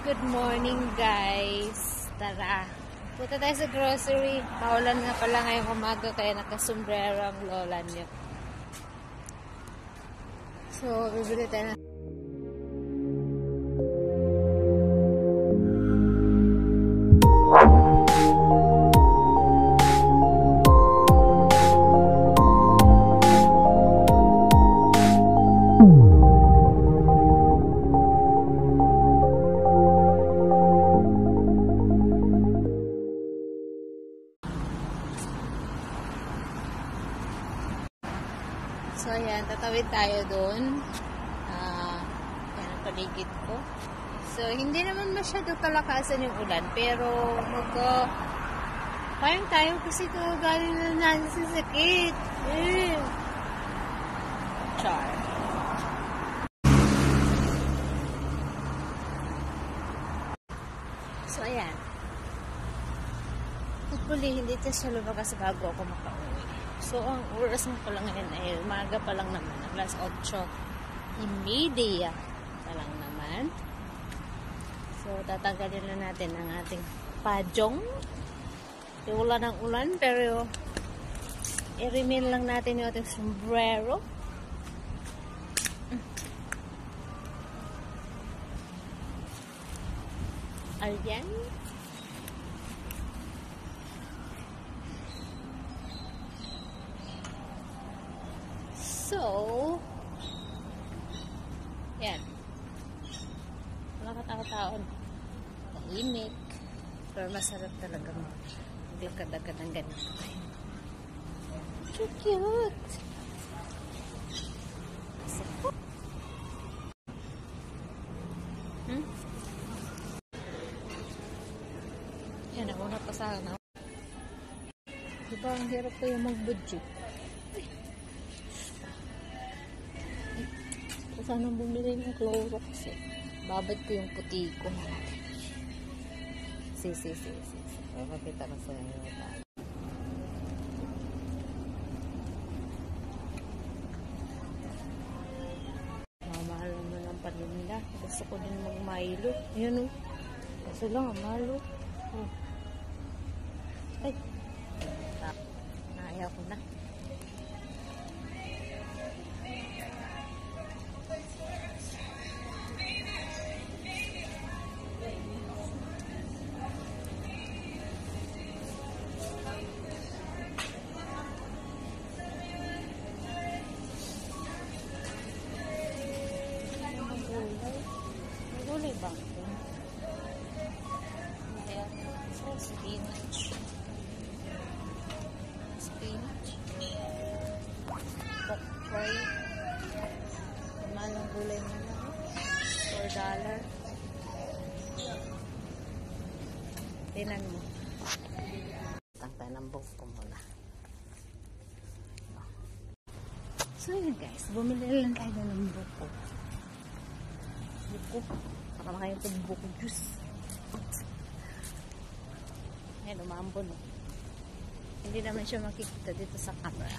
Good morning guys. Tara. Punta tayo sa grocery. Maulan nga pala ngayong umaga kaya nakasombrero ang lola niyo. So, bibili tayo na. So, ayan, tatawid tayo doon. Yan ang paligid ko. So, hindi naman masyado kalakasan yung ulan, pero parang tayo kasi ito galing na natin sa sakit. Char. So, ayan. Hopefully, hindi ito siya lumakas bago ako makauwi. So, ang oras mo pa lang ngayon ay umaga pa lang naman. Alas 8:30 pa lang naman. So, tatanggalin na natin ang ating pajong. Wala ng ulan, pero i-remain lang natin yung ating sombrero. Ayan. So, yan. Wala katao-taon. Tahimik. Pero masarap talaga maglakad-lakad ng ganito. So cute! Yan, ako na pa sana. Diba, ang hirap ko yung mag-budget. Sana bumili ng Clorox eh. Babad ko yung puti ko. Si. Papakita ko sa inyo. Mamahal naman ang paninda. Gusto ko din mag-Milo. Ayan o. Kaso lang ang Milo. Ay. Naayaw ko na. Gulay ba? Ayan. So, spinach. Pokpoy. Mahal ang gulay mo na. $4. Tinan mo. Tangtay ng buhok ko muna. So, yun guys. Bumili lang tayo ng buko. Para makain ito buko juice. Ayan, umambon o. Hindi naman siya makikita dito sa camera.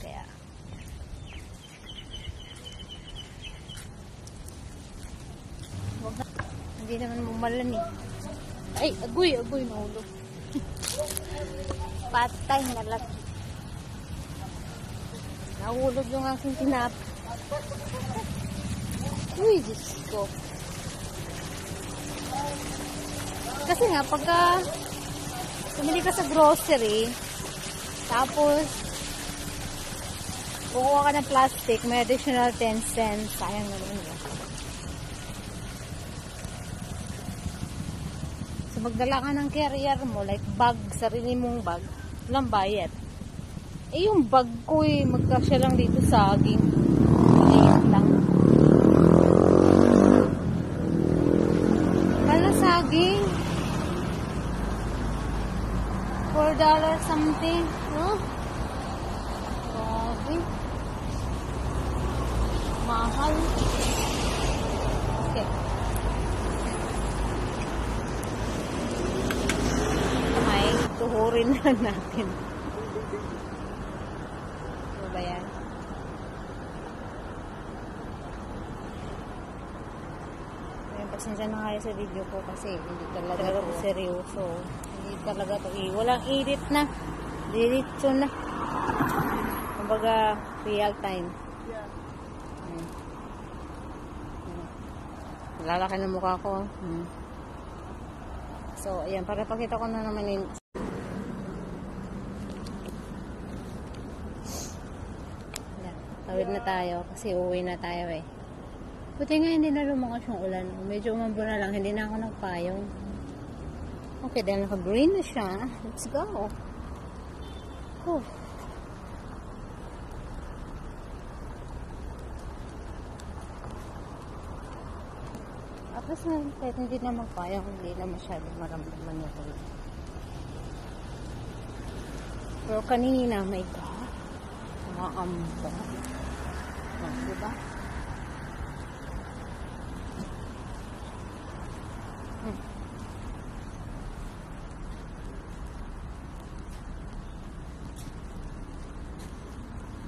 Kaya hindi naman mumalan eh. Ay, agoy nahulog. Patay na laki. Nahulog yung aking tinap. Uy, Diyos ko. Kasi nga, pagka pumili ka sa grocery, tapos kukuha ka ng plastic, may additional 10 cents. Sayang naman yun. So, magdala ka ng carrier mo, like bag, sarili mong bag, walang bayad. Eh, yung bag ko eh, magkasya lang dito sa saging. Maliit lang. Saging $4 something, no? Okay. Mahal. Okay. Ay, tuhurin na natin. Ano ba yan? pasensya na kayo sa video ko kasi hindi talaga to seryoso. Hindi talaga to walang edit na. Diretso na. Kumbaga, real time. Lalaki ng mukha ko. So, ayan, para pakita ko na naman yun. Ayan, tawid na tayo kasi uuwi na tayo eh. Buti nga hindi na lumakas yung ulan. Medyo umambo na lang, hindi na ako nagpayong. Okay, dahil naka-green na siya. Let's go. Oh. Tapos kahit hindi na magpayang, hindi na masyadong maramdaman yung ulan. Pero kanina, my God, nakakamba. Diba?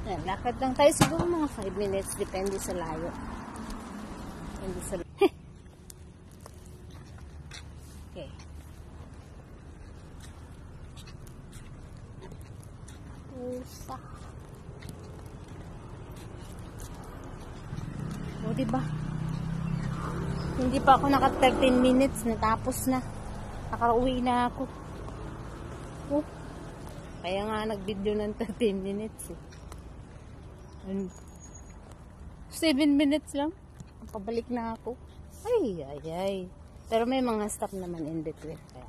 Yan, lakad lang tayo siguro mga 5 minutes, depende sa layo. Depende sa layo. Okay. Pusa. O, diba? Hindi pa ako naka 13 minutes, natapos na. Nakauwi na ako. Oh. Kaya nga nag-video ng 13 minutes eh. 7 minutes lang. Pabalik na ako. Ay, ay, ay. Pero may mga stop naman in between. Kaya.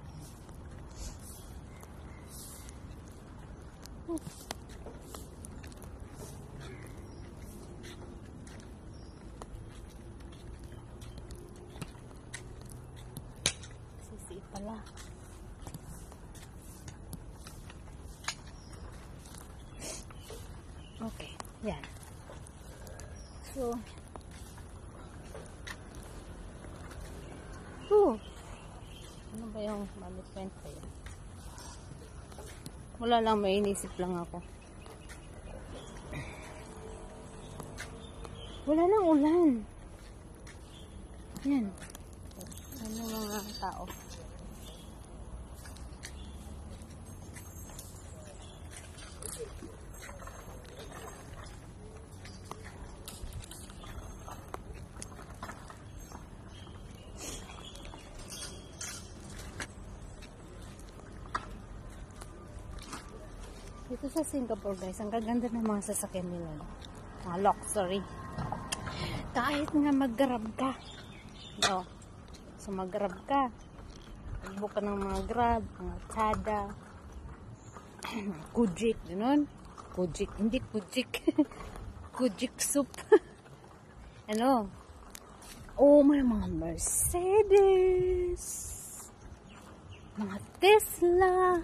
Sisi pala. Okay. Yan. So, ano ba yung management pa yun? Wala lang, may inisip lang ako. Wala nang ulan. Yan. Ano mga tao? Dito sa Singapore guys, ang gaganda ng mga sasakyan nila. Mga luxury. Kahit nga mag-grab ka. No. So mag-grab ka. Mag-book ka ng mga grab, mga tada. Kujik, gano'n. Kujik, hindi kujik. Kujik soup. Ano? Oh, may mga Mercedes. Mga Tesla.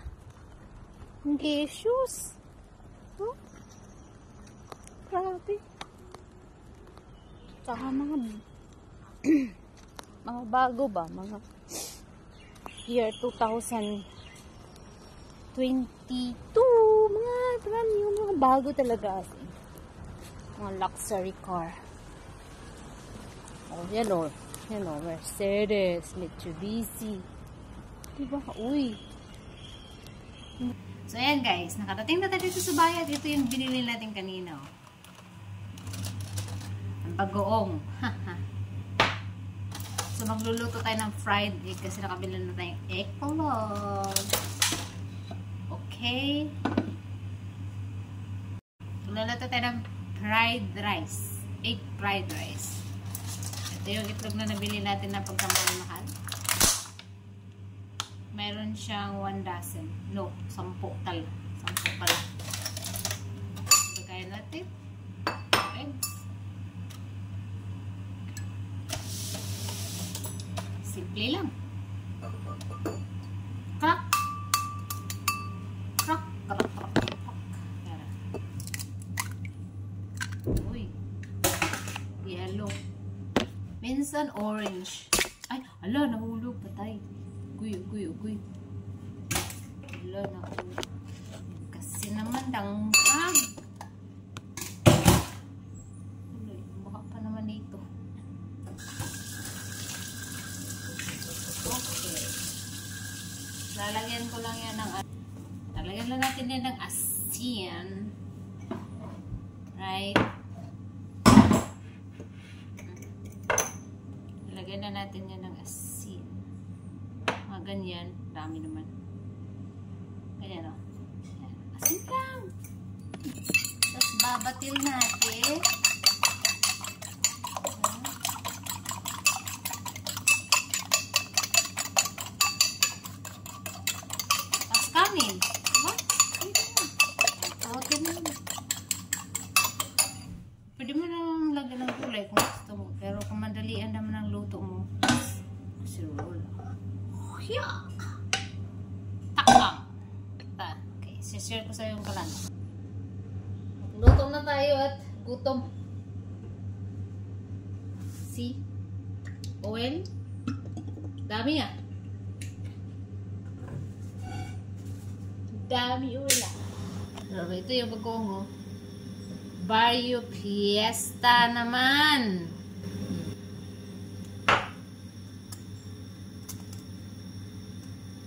Shoes. Oh. Grabe. Saka mga mga bago ba? Mga year 2022. Yung mga bago talaga. Mga luxury car. Oh, yan o. Yan o. Mercedes. Mitsubishi. Diba? Uy. So, ayan guys, nakarating na tayo sa Subayat. Ito yung binili natin kanina. Oh. Ang bagoong. So, magluluto tayo ng fried egg kasi nakabili na tayong egg polog. Okay. So, luluto tayo ng fried rice. Egg fried rice. Ito yung itlog na nabili natin na pagkamahal-mahal. Meron siyang 1 dozen. No, 10 tal. 10 pala. Lagayan natin. Eggs. Simple lang. Crack. Crack. Crack. Crack. Crack. Uy. Yellow. Minsan orange. Ay, ala, nahulog. Patay. Uy. Wala na ako. Kasi naman, danghag. Baka pa naman ito. Lalagyan ko lang yan ng lalagyan lang natin yan ng asin. Right? Lalagyan na natin yan ng asin. Mga ganyan. Dami naman. Ganyan o. Asin lang. Tapos babatil natin. Tapos kanin. Diba? Kawatin na. Pwede mo nang lagyan ng gulay kung gusto mo. Pero kung madalian naman ang luto mo, sirol. Yeah! Takam! Okay, share ko sa yung kalan. Luto na tayo at gutom. See? Oil. Dami ah. Dami oil ah. Pero ito yung bagongo. Barrio Fiesta naman.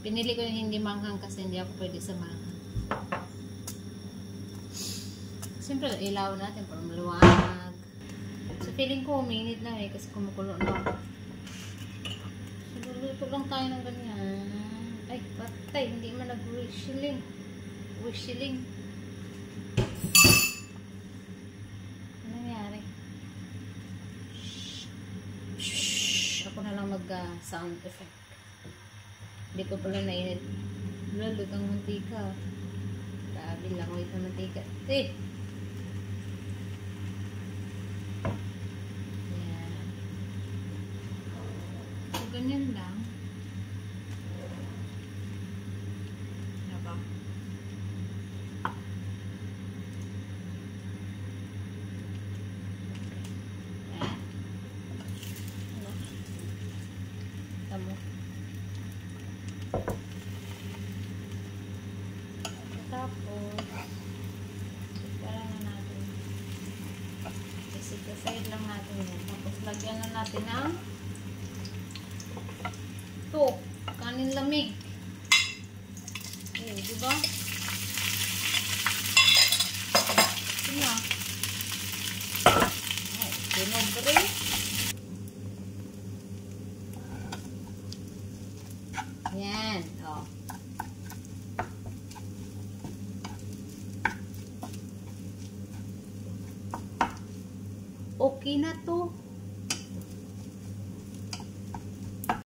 Pinili ko yung hindi manghang kasi hindi ako pwede sa manghang. Siyempre, ilaw natin para maluwag. So, feeling ko uminit na eh kasi kumukulo na ako. So, luluto lang tayo ng ganyan. Ay, patay. Hindi man nag-wishing. Wishing. Ano nangyari? Shhh. Ako na lang mag-sound effect. Hindi ko pala nainit. Lulot ang mantika. Grabe lang. Wait na mantika. Eh! Yan. So, ganyan lang. Diba? Yan. Ano? Tamo. Tapos, parang na natin. Isig-side lang natin yan. Tapos, lagyan na natin ng ito, kanin lamig. Eh, diba? Ito na. Ay, sinobre. Yan, oh. Okay na to.